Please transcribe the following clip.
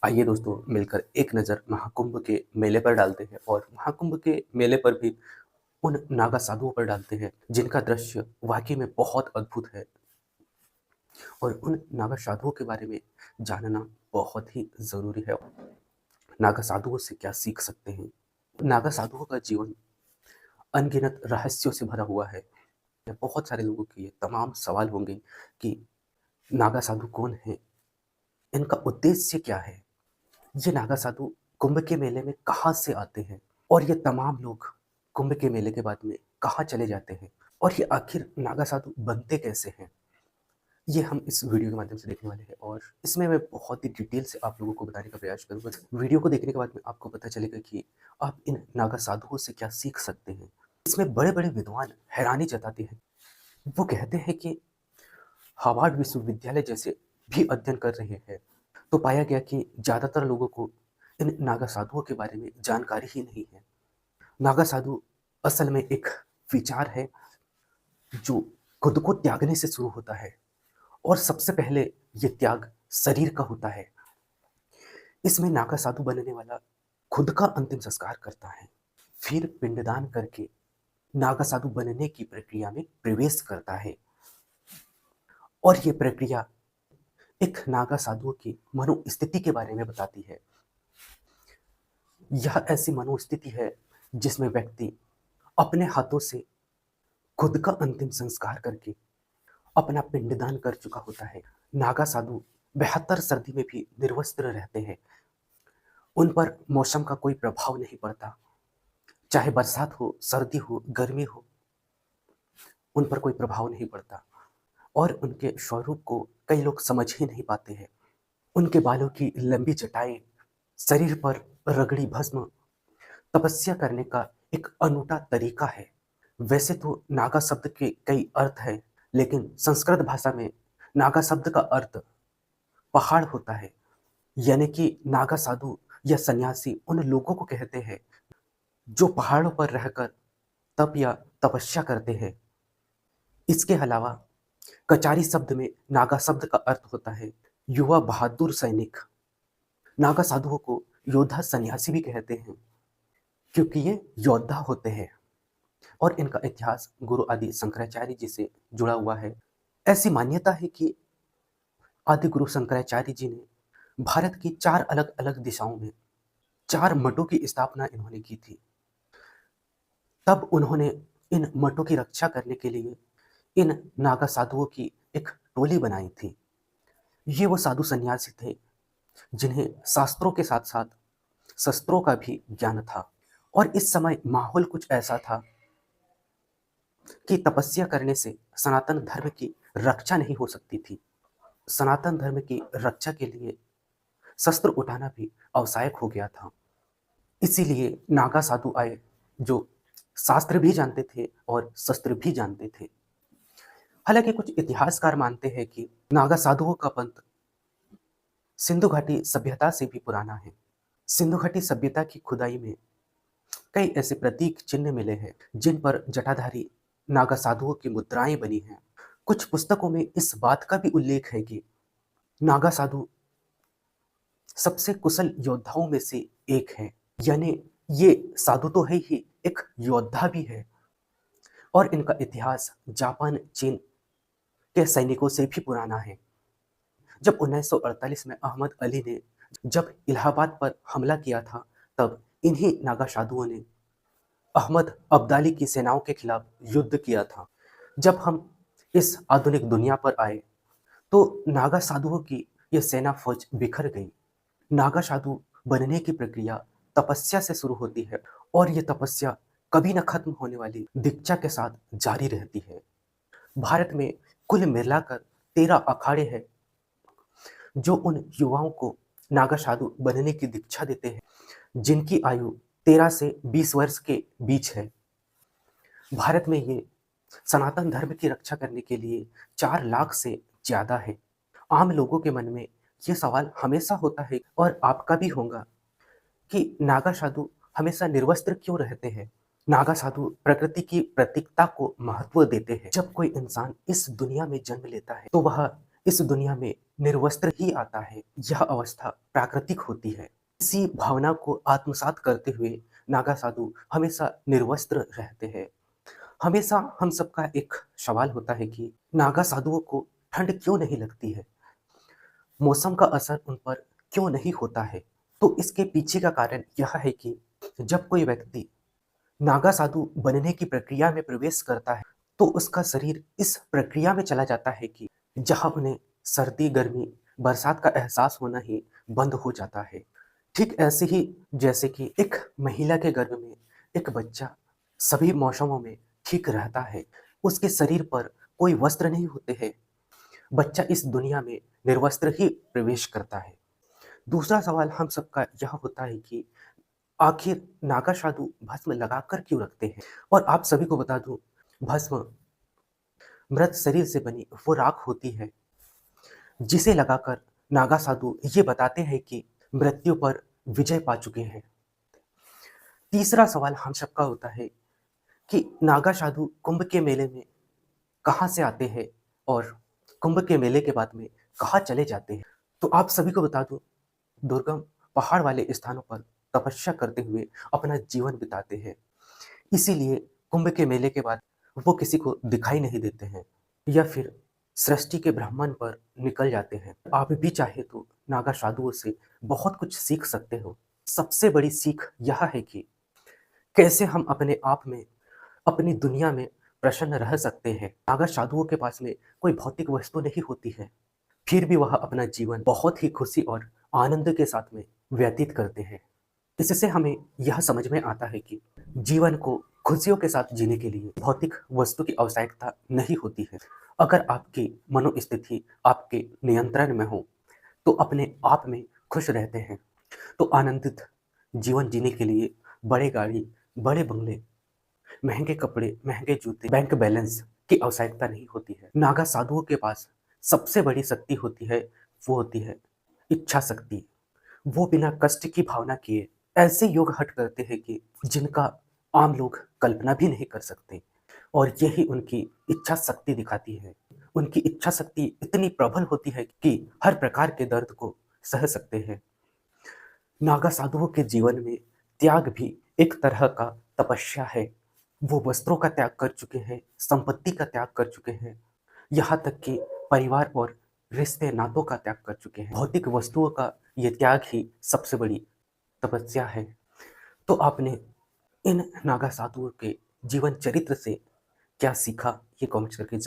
आइए दोस्तों मिलकर एक नज़र महाकुंभ के मेले पर डालते हैं और महाकुंभ के मेले पर भी उन नागा साधुओं पर डालते हैं जिनका दृश्य वाकई में बहुत अद्भुत है और उन नागा साधुओं के बारे में जानना बहुत ही ज़रूरी है। नागा साधुओं से क्या सीख सकते हैं? नागा साधुओं का जीवन अनगिनत रहस्यों से भरा हुआ है। बहुत सारे लोगों के ये तमाम सवाल होंगे कि नागा साधु कौन है? इनका उद्देश्य क्या है? ये नागा साधु कुंभ के मेले में कहाँ से आते हैं और ये तमाम लोग कुंभ के मेले के बाद में कहाँ चले जाते हैं और ये आखिर नागा साधु बनते कैसे हैं, ये हम इस वीडियो के माध्यम से देखने वाले हैं और इसमें मैं बहुत ही डिटेल से आप लोगों को बताने का प्रयास करूँगा। वीडियो को देखने के बाद में आपको पता चलेगा कि आप इन नागा साधुओं से क्या सीख सकते हैं। इसमें बड़े बड़े विद्वान हैरानी जताते हैं। वो कहते हैं कि हार्वर्ड विश्वविद्यालय जैसे भी अध्ययन कर रहे हैं तो पाया गया कि ज़्यादातर लोगों को इन नागा साधुओं के बारे में जानकारी ही नहीं है। नागा साधु असल में एक विचार है जो खुद को त्यागने से शुरू होता है और सबसे पहले ये त्याग शरीर का होता है। इसमें नागा साधु बनने वाला खुद का अंतिम संस्कार करता है, फिर पिंडदान करके नागा साधु बनने की प्रक्रिया में प्रवेश करता है और ये प्रक्रिया एक नागा साधुओं की मनोस्थिति के बारे में बताती है। यह ऐसी मनोस्थिति है जिसमें व्यक्ति अपने हाथों से खुद का अंतिम संस्कार करके अपना पिंडदान कर चुका होता है। नागा साधु बेहतर सर्दी में भी निर्वस्त्र रहते हैं। उन पर मौसम का कोई प्रभाव नहीं पड़ता, चाहे बरसात हो, सर्दी हो, गर्मी हो, उन पर कोई प्रभाव नहीं पड़ता और उनके स्वरूप को कई लोग समझ ही नहीं पाते हैं। उनके बालों की लंबी चटाई, शरीर पर रगड़ी भस्म तपस्या करने का एक अनूठा तरीका है। वैसे तो नागा शब्द के कई अर्थ हैं, लेकिन संस्कृत भाषा में नागा शब्द का अर्थ पहाड़ होता है। यानी कि नागा साधु या सन्यासी उन लोगों को कहते हैं जो पहाड़ों पर रहकर तप या तपस्या करते हैं। इसके अलावा कचारी शब्द में नागा शब्द का अर्थ होता है युवा बहादुर सैनिक। नागा साधुओं को योद्धा सन्यासी भी कहते हैं क्योंकि ये योद्धा होते हैं और इनका इतिहास गुरु आदि शंकराचार्य जी से जुड़ा हुआ है। ऐसी मान्यता है कि आदि गुरु शंकराचार्य जी ने भारत की 4 अलग अलग दिशाओं में 4 मठों की स्थापना इन्होंने की थी। तब उन्होंने इन मठों की रक्षा करने के लिए इन नागा साधुओं की एक टोली बनाई थी। ये वो साधु सन्यासी थे जिन्हें शास्त्रों के साथ साथ शस्त्रों का भी ज्ञान था और इस समय माहौल कुछ ऐसा था कि तपस्या करने से सनातन धर्म की रक्षा नहीं हो सकती थी। सनातन धर्म की रक्षा के लिए शस्त्र उठाना भी आवश्यक हो गया था। इसीलिए नागा साधु आए जो शास्त्र भी जानते थे और शस्त्र भी जानते थे। हालांकि कुछ इतिहासकार मानते हैं कि नागा साधुओं का पंथ सिंधु घाटी सभ्यता से भी पुराना है। सिंधु घाटी सभ्यता की खुदाई में कई ऐसे प्रतीक चिन्ह मिले हैं जिन पर जटाधारी नागा साधुओं की मुद्राएं बनी हैं। कुछ पुस्तकों में इस बात का भी उल्लेख है कि नागा साधु सबसे कुशल योद्धाओं में से एक है। यानी ये साधु तो है ही, एक योद्धा भी है और इनका इतिहास जापान, चीन के सैनिकों से भी पुराना है। जब 1948 में अहमद अली ने जब इलाहाबाद पर हमला किया था, तब इन्हीं नागा साधुओं ने अहमद अब्दाली की सेनाओं के खिलाफ युद्ध किया था। जब हम इस आधुनिक दुनिया पर आए तो नागा साधुओं की यह सेना फौज बिखर गई। नागा साधु बनने की प्रक्रिया तपस्या से शुरू होती है और यह तपस्या कभी न खत्म होने वाली दीक्षा के साथ जारी रहती है। भारत में कुल मिलाकर 13 अखाड़े हैं जो उन युवाओं को नागा साधु बनने की दीक्षा देते हैं जिनकी आयु 13 से 20 वर्ष के बीच है। भारत में ये सनातन धर्म की रक्षा करने के लिए 4 लाख से ज्यादा है। आम लोगों के मन में ये सवाल हमेशा होता है और आपका भी होगा कि नागा साधु हमेशा निर्वस्त्र क्यों रहते हैं। नागा साधु प्रकृति की प्रतीकता को महत्व देते हैं। जब कोई इंसान इस दुनिया में जन्म लेता है तो वह इस दुनिया में निर्वस्त्र ही आता है। यह अवस्था प्राकृतिक होती है। इसी भावना को आत्मसात करते हुए नागा साधु हमेशा निर्वस्त्र रहते हैं। हमेशा हम सबका एक सवाल होता है कि नागा साधुओं को ठंड क्यों नहीं लगती है? मौसम का असर उन पर क्यों नहीं होता है? तो इसके पीछे का कारण यह है कि जब कोई व्यक्ति नागा साधु बनने की प्रक्रिया में प्रवेश करता है, तो उसका शरीर इस प्रक्रिया में चला जाता है कि जहाँ उन्हें सर्दी, गर्मी, बरसात का एहसास होना ही बंद हो जाता है। ठीक ऐसे ही जैसे कि एक महिला के गर्भ में एक बच्चा सभी मौसमों में ठीक रहता है, उसके शरीर पर कोई वस्त्र नहीं होते हैं, बच्चा इस दुनिया में निर्वस्त्र ही प्रवेश करता है। दूसरा सवाल हम सबका यह होता है कि आखिर नागा साधु भस्म लगाकर क्यों रखते हैं? और आप सभी को बता दूं, भस्म मृत शरीर से बनी वो राख होती है, जिसे लगाकर नागा साधु ये बताते हैं कि मृत्यु पर विजय पा चुके हैं। तीसरा सवाल हम सबका होता है कि नागा साधु कुंभ के मेले में कहाँ से आते हैं और कुंभ के मेले के बाद में कहाँ चले जाते हैं? तो आप सभी को बता दूं, दुर्गम पहाड़ वाले स्थानों पर तपस्या करते हुए अपना जीवन बिताते हैं। इसीलिए कुंभ के मेले के बाद वो किसी को दिखाई नहीं देते हैं या फिर सृष्टि के ब्रह्मांड पर निकल जाते हैं। आप भी चाहे तो नागा साधुओं से बहुत कुछ सीख सकते हो। सबसे बड़ी सीख यह है कि कैसे हम अपने आप में, अपनी दुनिया में प्रसन्न रह सकते हैं। नागा साधुओं के पास में कोई भौतिक वस्तु नहीं होती है, फिर भी वह अपना जीवन बहुत ही खुशी और आनंद के साथ में व्यतीत करते हैं। इससे हमें यह समझ में आता है कि जीवन को खुशियों के साथ जीने के लिए भौतिक वस्तु की आवश्यकता नहीं होती है। अगर आपकी मनोस्थिति आपके नियंत्रण में हो, तो अपने आप में खुश रहते हैं। तो आनंदित जीवन जीने के लिए बड़े गाड़ी, बड़े बंगले, महंगे कपड़े, महंगे जूते, बैंक बैलेंस की आवश्यकता नहीं होती है। नागा साधुओं के पास सबसे बड़ी शक्ति होती है, वो होती है इच्छा शक्ति। वो बिना कष्ट की भावना किए ऐसे योग हट करते हैं कि जिनका आम लोग कल्पना भी नहीं कर सकते, और यही उनकी इच्छा शक्ति दिखाती है। उनकी इच्छा शक्ति इतनी प्रबल होती है कि हर प्रकार के दर्द को सह सकते हैं। नागा साधुओं के जीवन में त्याग भी एक तरह का तपस्या है। वो वस्त्रों का त्याग कर चुके हैं, संपत्ति का त्याग कर चुके हैं, यहाँ तक कि परिवार और रिश्ते नातों का त्याग कर चुके हैं। भौतिक वस्तुओं का ये त्याग ही सबसे बड़ी तपस्या है। तो आपने इन नागा साधुओं के जीवन चरित्र से क्या सीखा, ये कमेंट करके